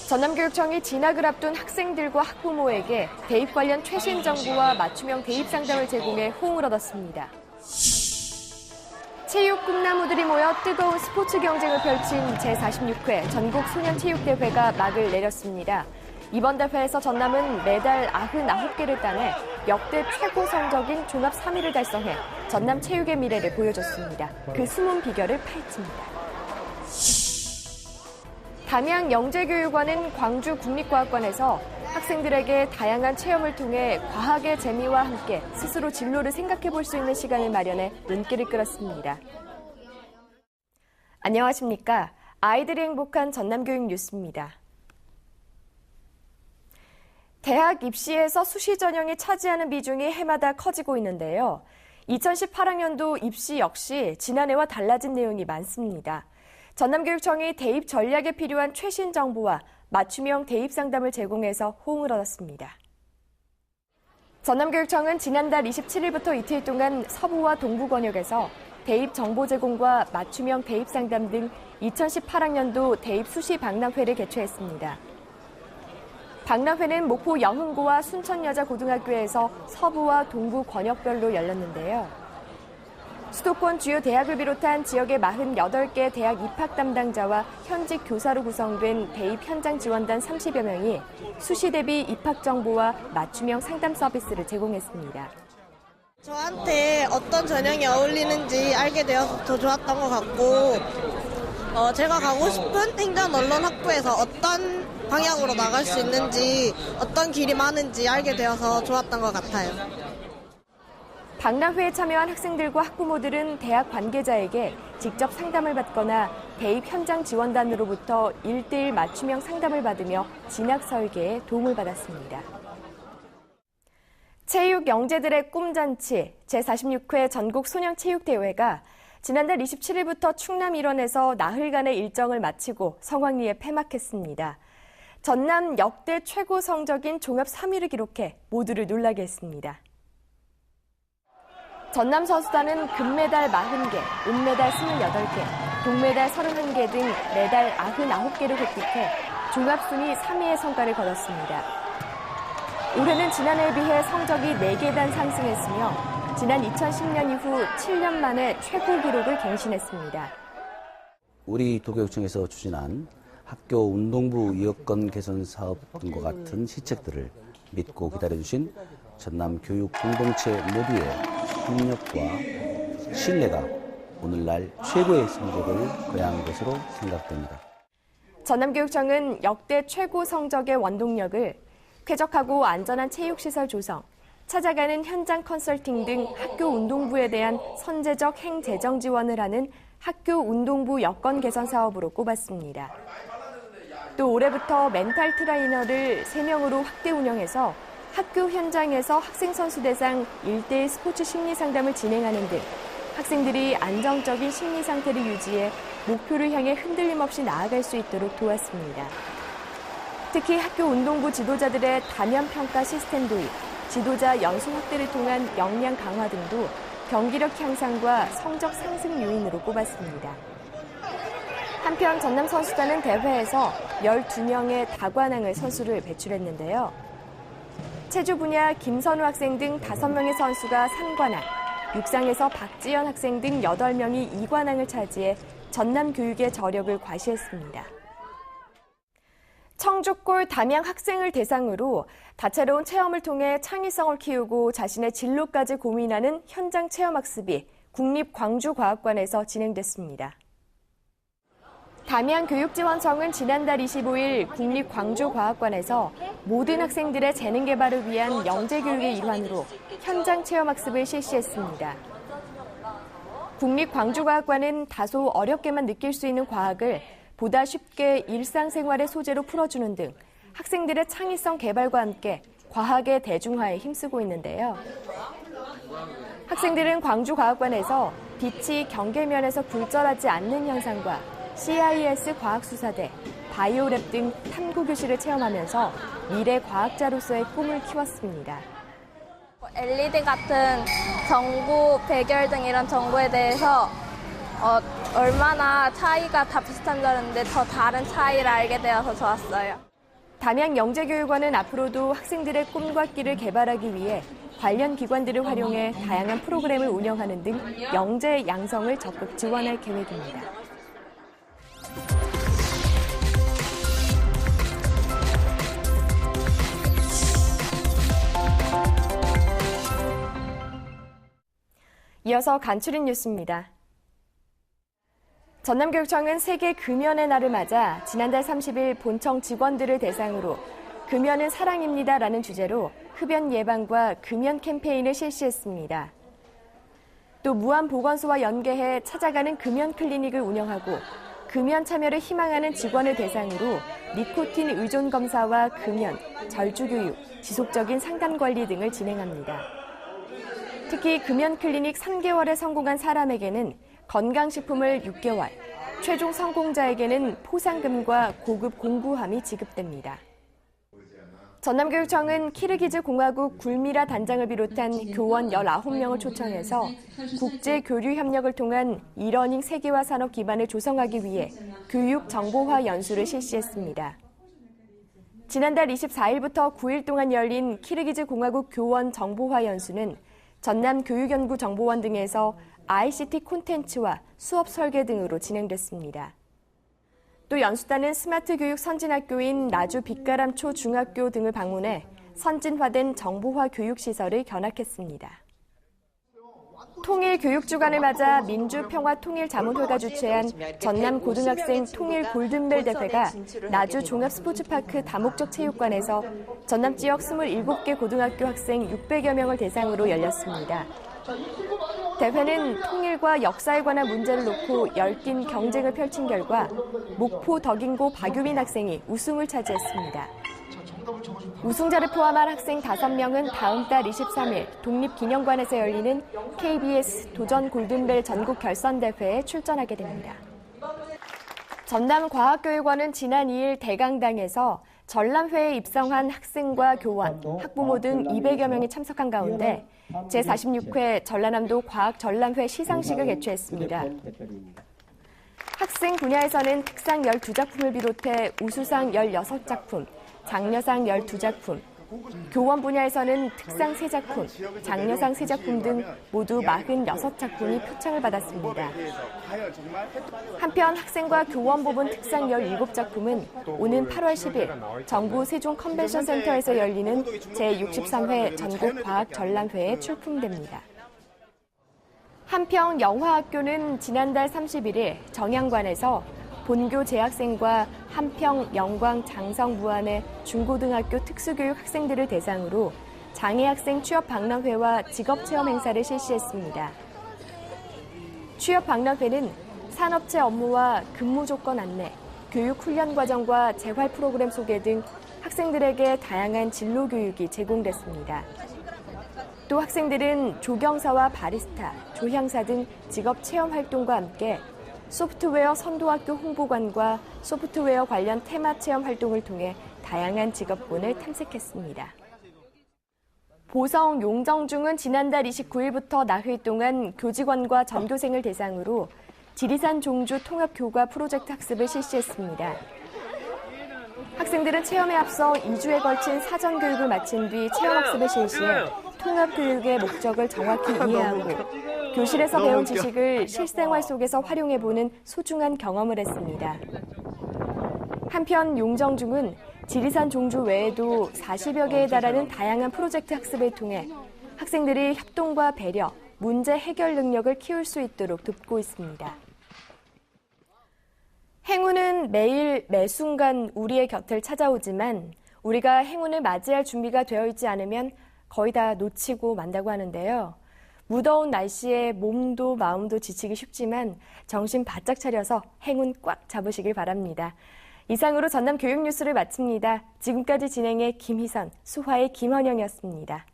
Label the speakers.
Speaker 1: 전남교육청이 진학을 앞둔 학생들과 학부모에게 대입 관련 최신 정보와 맞춤형 대입 상담을 제공해 호응을 얻었습니다. 체육 꿈나무들이 모여 뜨거운 스포츠 경쟁을 펼친 제46회 전국 소년체육대회가 막을 내렸습니다. 이번 대회에서 전남은 메달 99개를 따내 역대 최고 성적인 종합 3위를 달성해 전남 체육의 미래를 보여줬습니다. 그 숨은 비결을 파헤칩니다. 담양영재교육원은 광주국립과학관에서 학생들에게 다양한 체험을 통해 과학의 재미와 함께 스스로 진로를 생각해 볼 수 있는 시간을 마련해 눈길을 끌었습니다. 안녕하십니까? 아이들이 행복한 전남교육 뉴스입니다. 대학 입시에서 수시 전형이 차지하는 비중이 해마다 커지고 있는데요. 2018학년도 입시 역시 지난해와 달라진 내용이 많습니다. 전남교육청이 대입 전략에 필요한 최신 정보와 맞춤형 대입 상담을 제공해서 호응을 얻었습니다. 전남교육청은 지난달 27일부터 이틀 동안 서부와 동부 권역에서 대입 정보 제공과 맞춤형 대입 상담 등 2018학년도 대입 수시 박람회를 개최했습니다. 박람회는 목포 영흥고와 순천여자고등학교에서 서부와 동부 권역별로 열렸는데요. 수도권 주요 대학을 비롯한 지역의 48개 대학 입학 담당자와 현직 교사로 구성된 대입 현장 지원단 30여 명이 수시 대비 입학 정보와 맞춤형 상담 서비스를 제공했습니다.
Speaker 2: 저한테 어떤 전형이 어울리는지 알게 되어서 더 좋았던 것 같고 제가 가고 싶은 행정언론학부에서 어떤 방향으로 나갈 수 있는지 어떤 길이 많은지 알게 되어서 좋았던 것 같아요.
Speaker 1: 박람회에 참여한 학생들과 학부모들은 대학 관계자에게 직접 상담을 받거나 대입 현장 지원단으로부터 1:1 맞춤형 상담을 받으며 진학 설계에 도움을 받았습니다. 체육 영재들의 꿈잔치 제46회 전국 소년체육대회가 지난달 27일부터 충남 일원에서 나흘간의 일정을 마치고 성황리에 폐막했습니다. 전남 역대 최고 성적인 종합 3위를 기록해 모두를 놀라게 했습니다. 전남 선수단은 금메달 40개, 은메달 28개, 동메달 31개 등 메달 99개를 획득해 종합순위 3위의 성과를 거뒀습니다. 올해는 지난해에 비해 성적이 4계단 상승했으며 지난 2010년 이후 7년 만에 최고 기록을 갱신했습니다.
Speaker 3: 우리 도교육청에서 추진한 학교 운동부 여건 개선 사업 등과 같은 시책들을 믿고 기다려주신 전남 교육 공동체 모두의 협력과 신뢰가 오늘날 최고의 성적을 거행한 것으로 생각됩니다.
Speaker 1: 전남교육청은 역대 최고 성적의 원동력을 쾌적하고 안전한 체육시설 조성, 찾아가는 현장 컨설팅 등 학교 운동부에 대한 선제적 행재정 지원을 하는 학교 운동부 여건 개선 사업으로 꼽았습니다. 또 올해부터 멘탈 트레이너를 3명으로 확대 운영해서 학교 현장에서 학생 선수 대상 1:1 스포츠 심리 상담을 진행하는 등 학생들이 안정적인 심리 상태를 유지해 목표를 향해 흔들림 없이 나아갈 수 있도록 도왔습니다. 특히 학교 운동부 지도자들의 단연 평가 시스템 도입, 지도자 연수 확대를 통한 역량 강화 등도 경기력 향상과 성적 상승 요인으로 꼽았습니다. 한편 전남 선수단은 대회에서 12명의 다관왕을 선수를 배출했는데요. 체조 분야 김선우 학생 등 5명의 선수가 3관왕, 육상에서 박지연 학생 등 8명이 2관왕을 차지해 전남 교육의 저력을 과시했습니다. 청주골 담양 학생을 대상으로 다채로운 체험을 통해 창의성을 키우고 자신의 진로까지 고민하는 현장 체험학습이 국립광주과학관에서 진행됐습니다. 담양교육지원청은 지난달 25일 국립광주과학관에서 모든 학생들의 재능 개발을 위한 영재교육의 일환으로 현장 체험학습을 실시했습니다. 국립광주과학관은 다소 어렵게만 느낄 수 있는 과학을 보다 쉽게 일상생활의 소재로 풀어주는 등 학생들의 창의성 개발과 함께 과학의 대중화에 힘쓰고 있는데요. 학생들은 광주과학관에서 빛이 경계면에서 굴절하지 않는 현상과 CIS 과학수사대, 바이오랩 등 탐구 교실을 체험하면서 미래 과학자로서의 꿈을 키웠습니다.
Speaker 4: LED 같은 정보, 백열 등 이런 정보에 대해서 얼마나 차이가 다 비슷한 줄 알았는데 더 다른 차이를 알게 되어서 좋았어요.
Speaker 1: 담양영재교육원은 앞으로도 학생들의 꿈과 끼를 개발하기 위해 관련 기관들을 활용해 다양한 프로그램을 운영하는 등 영재 양성을 적극 지원할 계획입니다. 이어서 간추린 뉴스입니다. 전남교육청은 세계 금연의 날을 맞아 지난달 30일 본청 직원들을 대상으로 금연은 사랑입니다라는 주제로 흡연 예방과 금연 캠페인을 실시했습니다. 또 무안보건소와 연계해 찾아가는 금연 클리닉을 운영하고 금연 참여를 희망하는 직원을 대상으로 니코틴 의존 검사와 금연, 절주교육, 지속적인 상담 관리 등을 진행합니다. 특히 금연 클리닉 3개월에 성공한 사람에게는 건강식품을 6개월, 최종 성공자에게는 포상금과 고급 공구함이 지급됩니다. 전남교육청은 키르기즈 공화국 굴미라 단장을 비롯한 교원 19명을 초청해서 국제 교류 협력을 통한 이러닝 세계화 산업 기반을 조성하기 위해 교육 정보화 연수를 실시했습니다. 지난달 24일부터 9일 동안 열린 키르기즈 공화국 교원 정보화 연수는 전남교육연구정보원 등에서 ICT 콘텐츠와 수업 설계 등으로 진행됐습니다. 또 연수단은 스마트 교육 선진학교인 나주 빛가람초 중학교 등을 방문해 선진화된 정보화 교육시설을 견학했습니다. 통일교육주간을 맞아 민주평화통일자문회가 주최한 전남고등학생 통일 골든벨 대회가 나주 종합스포츠파크 다목적 체육관에서 전남 지역 27개 고등학교 학생 600여 명을 대상으로 열렸습니다. 대회는 통일과 역사에 관한 문제를 놓고 열띤 경쟁을 펼친 결과 목포 덕인고 박유민 학생이 우승을 차지했습니다. 우승자를 포함한 학생 5명은 다음 달 23일 독립기념관에서 열리는 KBS 도전 골든벨 전국 결선대회에 출전하게 됩니다. 전남과학교육원은 지난 2일 대강당에서 전람회에 입성한 학생과 교원, 학부모 등 200여 명이 참석한 가운데 제46회 전라남도 과학전람회 시상식을 개최했습니다. 학생 분야에서는 특상 12작품을 비롯해 우수상 16작품, 장려상 12작품, 교원 분야에서는 특상 3작품, 장려상 3작품 등 모두 46작품이 표창을 받았습니다. 한편 학생과 교원 부분 특상 17작품은 오는 8월 10일 정부 세종 컨벤션 센터에서 열리는 제63회 전국 과학 전람회에 출품됩니다. 한편 영화학교는 지난달 31일 정양관에서 본교 재학생과 한평, 영광, 장성, 무안의 중고등학교 특수교육 학생들을 대상으로 장애학생 취업박람회와 직업체험 행사를 실시했습니다. 취업박람회는 산업체 업무와 근무 조건 안내, 교육 훈련 과정과 재활 프로그램 소개 등 학생들에게 다양한 진로 교육이 제공됐습니다. 또 학생들은 조경사와 바리스타, 조향사 등 직업 체험 활동과 함께 소프트웨어 선도학교 홍보관과 소프트웨어 관련 테마 체험 활동을 통해 다양한 직업군을 탐색했습니다. 보성 용정중은 지난달 29일부터 나흘 동안 교직원과 전교생을 대상으로 지리산 종주 통합교과 프로젝트 학습을 실시했습니다. 학생들은 체험에 앞서 2주에 걸친 사전 교육을 마친 뒤 체험학습을 실시해 통합교육의 목적을 정확히 이해하고 교실에서 배운 지식을 실생활 속에서 활용해보는 소중한 경험을 했습니다. 한편 용정중은 지리산 종주 외에도 40여 개에 달하는 다양한 프로젝트 학습을 통해 학생들이 협동과 배려, 문제 해결 능력을 키울 수 있도록 돕고 있습니다. 행운은 매일 매순간 우리의 곁을 찾아오지만 우리가 행운을 맞이할 준비가 되어 있지 않으면 거의 다 놓치고 만다고 하는데요. 무더운 날씨에 몸도 마음도 지치기 쉽지만 정신 바짝 차려서 행운 꽉 잡으시길 바랍니다. 이상으로 전남 교육 뉴스를 마칩니다. 지금까지 진행의 김희선, 수화의 김헌영이었습니다.